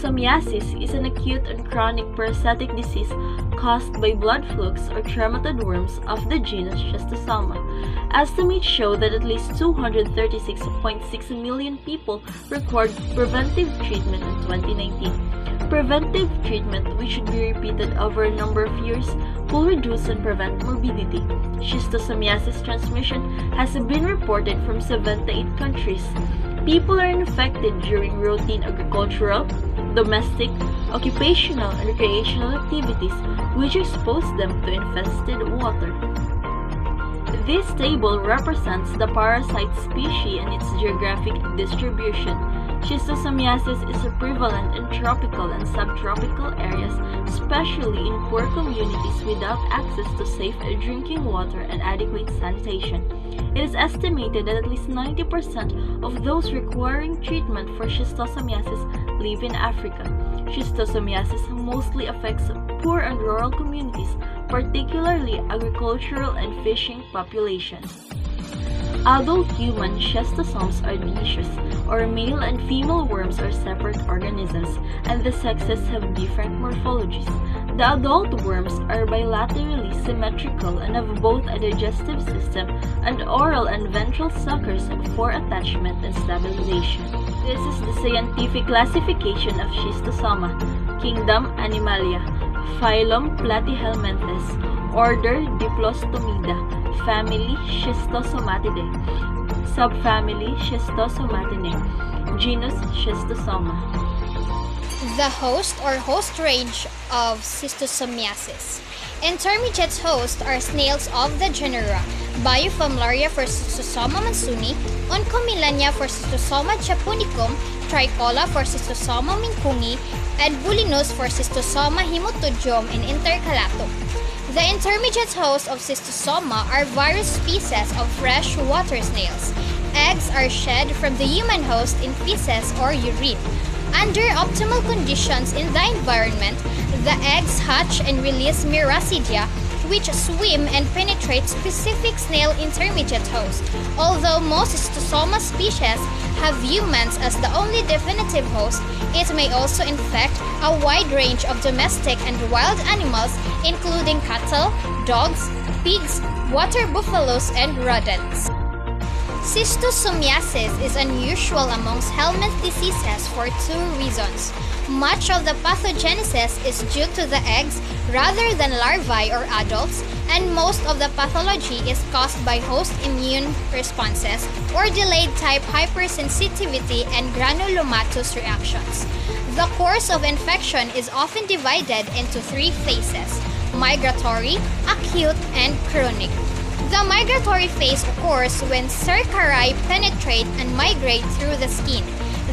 Schistosomiasis is an acute and chronic parasitic disease caused by blood flukes or trematode worms of the genus Schistosoma. Estimates show that at least 236.6 million people required preventive treatment in 2019. Preventive treatment, which should be repeated over a number of years, will reduce and prevent morbidity. Schistosomiasis transmission has been reported from 78 countries. People are infected during routine agricultural, domestic, occupational, and recreational activities, which expose them to infested water. This table represents the parasite species and its geographic distribution. Schistosomiasis is prevalent in tropical and subtropical areas, especially in poor communities without access to safe drinking water and adequate sanitation. It is estimated that at least 90% of those requiring treatment for schistosomiasis live in Africa. Schistosomiasis mostly affects poor and rural communities, particularly agricultural and fishing populations. Adult human schistosomes are dioecious, or male and female worms are separate organisms, and the sexes have different morphologies. The adult worms are bilaterally symmetrical and have both a digestive system and oral and ventral suckers for attachment and stabilization. This is the scientific classification of Schistosoma. Kingdom Animalia, Phylum Platyhelminthes, Order Diplostomida, Family Schistosomatidae, Subfamily Schistosomatinae, Genus Schistosoma. The host or host range of Schistosomiasis. Intermediate hosts are snails of the genera Biofamularia for Schistosoma mansuni, Oncomillania for Schistosoma japonicum, Tricola for Schistosoma minkungi, and Bulinus for Schistosoma hematudium and intercalatum. The intermediate hosts of Schistosoma are various species of fresh water snails. Eggs are shed from the human host in feces or urine. Under optimal conditions in the environment, the eggs hatch and release miracidia, which swim and penetrate specific snail intermediate hosts. Although most Schistosoma species have humans as the only definitive host, it may also infect a wide range of domestic and wild animals, including cattle, dogs, pigs, water buffaloes, and rodents. Schistosomiasis is unusual amongst helminth diseases for two reasons. Much of the pathogenesis is due to the eggs rather than larvae or adults, and most of the pathology is caused by host immune responses or delayed type hypersensitivity and granulomatous reactions. The course of infection is often divided into three phases: migratory, acute, and chronic. The migratory phase occurs when cercari penetrate and migrate through the skin.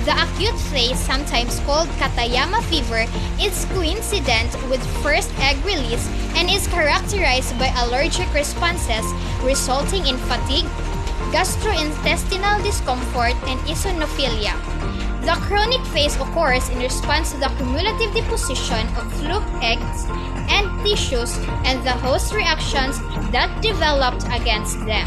The acute phase, sometimes called Katayama fever, is coincident with first egg release and is characterized by allergic responses resulting in fatigue, gastrointestinal discomfort, and eosinophilia. The chronic phase occurs in response to the cumulative deposition of fluke eggs and tissues and the host reactions that developed against them.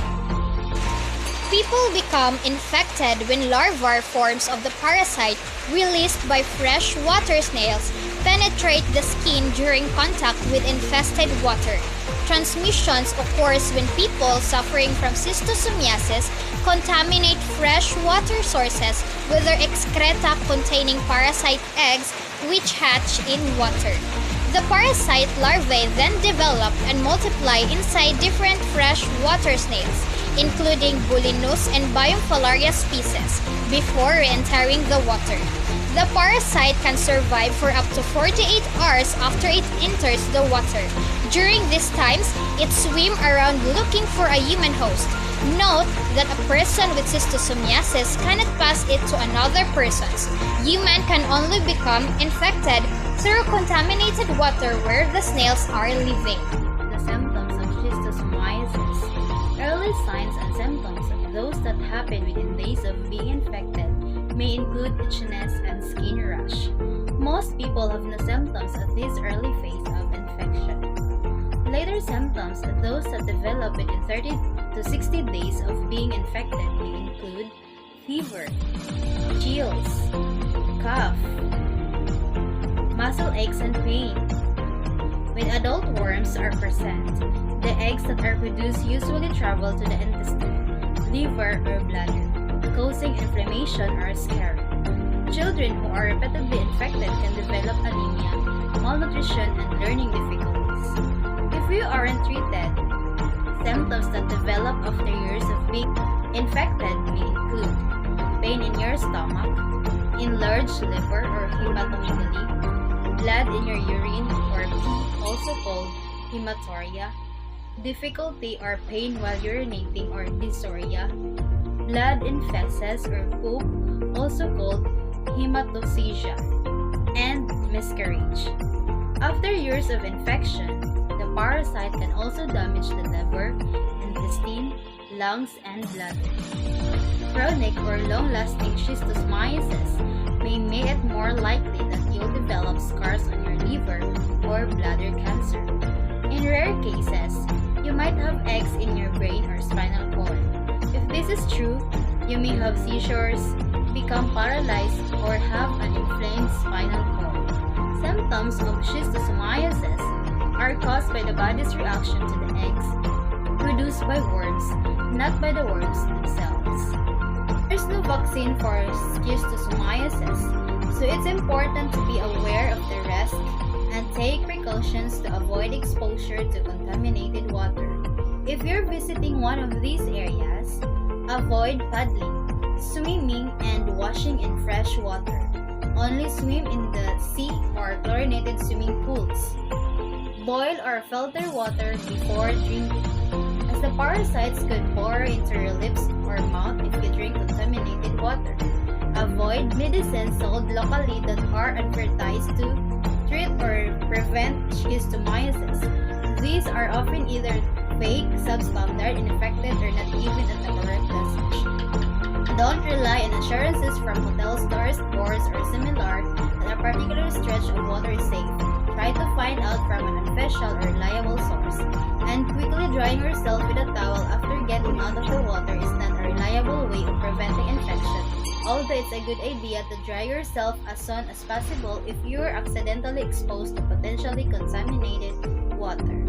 People become infected when larval forms of the parasite released by fresh water snails penetrate the skin during contact with infested water. Transmissions occurs when people suffering from schistosomiasis contaminate fresh water sources with their excreta containing parasite eggs which hatch in water. The parasite larvae then develop and multiply inside different fresh water snails, including Bulinus and Biofamularia species, before re-entering the water. The parasite can survive for up to 48 hours after it enters the water. During these times, it swims around looking for a human host. Note that a person with schistosomiasis cannot pass it to another person. Humans can only become infected through contaminated water where the snails are living. The symptoms of schistosomiasis. Early signs and symptoms of those that happen within days of being infected may include itchiness and skin rash. Most people have no symptoms at this early phase of infection. Later symptoms, those that develop within 30 to 60 days of being infected, may include fever, chills, cough, muscle aches and pain. When adult worms are present, the eggs that are produced usually travel to the intestine, liver, or bladder, causing inflammation or scarring. Children who are repeatedly infected can develop anemia, malnutrition, and learning difficulties. If you aren't treated, symptoms that develop after years of being infected may include pain in your stomach, enlarged liver or hematomegaly, blood in your urine or pee, also called hematuria, difficulty or pain while urinating or dysuria, blood in feces or poop, also called hematoxysia, and miscarriage. After years of infection, the parasite can also damage the liver, intestine, lungs, and bladder. Chronic or long-lasting schistosomiasis may make it more likely that you'll develop scars on your liver or bladder cancer. In rare cases, you might have eggs in your brain or spinal cord. If this is true, you may have seizures, become paralyzed, or have an inflamed spinal cord. Symptoms of schistosomiasis are caused by the body's reaction to the eggs produced by worms, not by the worms themselves. There's no vaccine for schistosomiasis, so it's important to be aware of the risk and take precautions to avoid exposure to contaminated water. If you're visiting one of these areas, avoid paddling, swimming, and washing in fresh water. Only swim in the sea or chlorinated swimming pools. Boil or filter water before drinking, as the parasites could burrow into your lips or mouth if you drink contaminated water. Avoid medicines sold locally that are advertised to treat or prevent schistosomiasis. These are often either fake, substandard, ineffective, or not even at the correct dosage. Don't rely on assurances from hotel stores, stores, or similar that a particular stretch of water is safe. Try to find out from an official or reliable source. And quickly drying yourself with a towel after getting out of the water is not a reliable way of preventing infection, although it's a good idea to dry yourself as soon as possible if you are accidentally exposed to potentially contaminated water.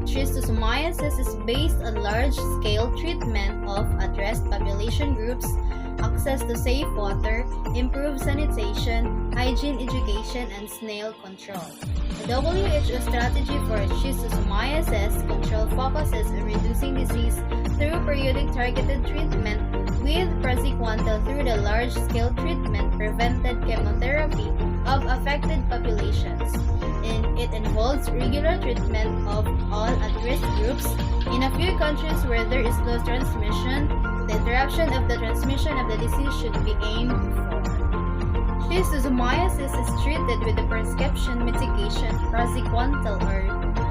Schistosomiasis is based on large-scale treatment of addressed population groups, access to safe water, improved sanitation, hygiene education, and snail control. The WHO strategy for schistosomiasis control focuses on reducing disease through periodic targeted treatment with praziquantel through the large-scale treatment prevented chemotherapy of affected populations. And it involves regular treatment of all at-risk groups. In a few countries where there is low transmission, the interruption of the transmission of the disease should be aimed for. Schistosomiasis is treated with the prescription medication praziquantel or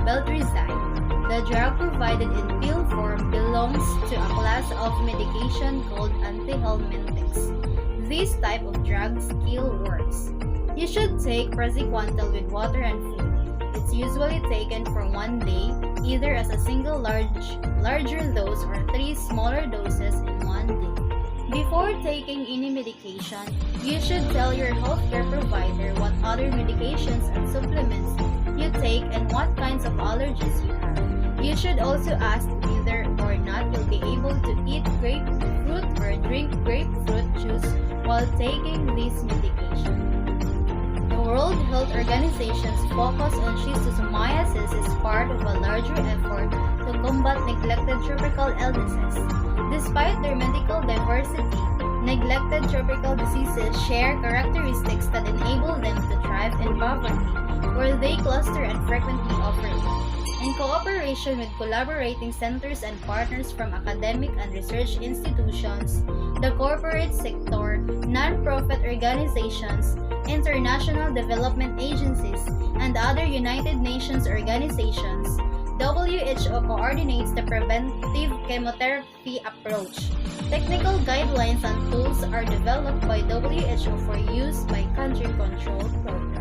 beltrazine. The drug provided in pill form belongs to a class of medication called antihelmintics. These type of drugs kill worms. You should take praziquantel with water and food. It's usually taken for 1 day, either as a single larger dose or 3 smaller doses in 1 day. Before taking any medication, you should tell your healthcare provider what other medications and supplements you take and what kinds of allergies you have. You should also ask whether or not you'll be able to eat grapefruit or drink grapefruit juice while taking this medication. The World Health Organization's focus on schistosomiasis is part of a larger effort to combat neglected tropical illnesses. Despite their medical diversity, neglected tropical diseases share characteristics that enable them to thrive in poverty, where they cluster and frequently overlap. In cooperation with collaborating centers and partners from academic and research institutions, the corporate sector, non-profit organizations, international development agencies, and other United Nations organizations, WHO coordinates the preventive chemotherapy approach. Technical guidelines and tools are developed by WHO for use by country-controlled programs.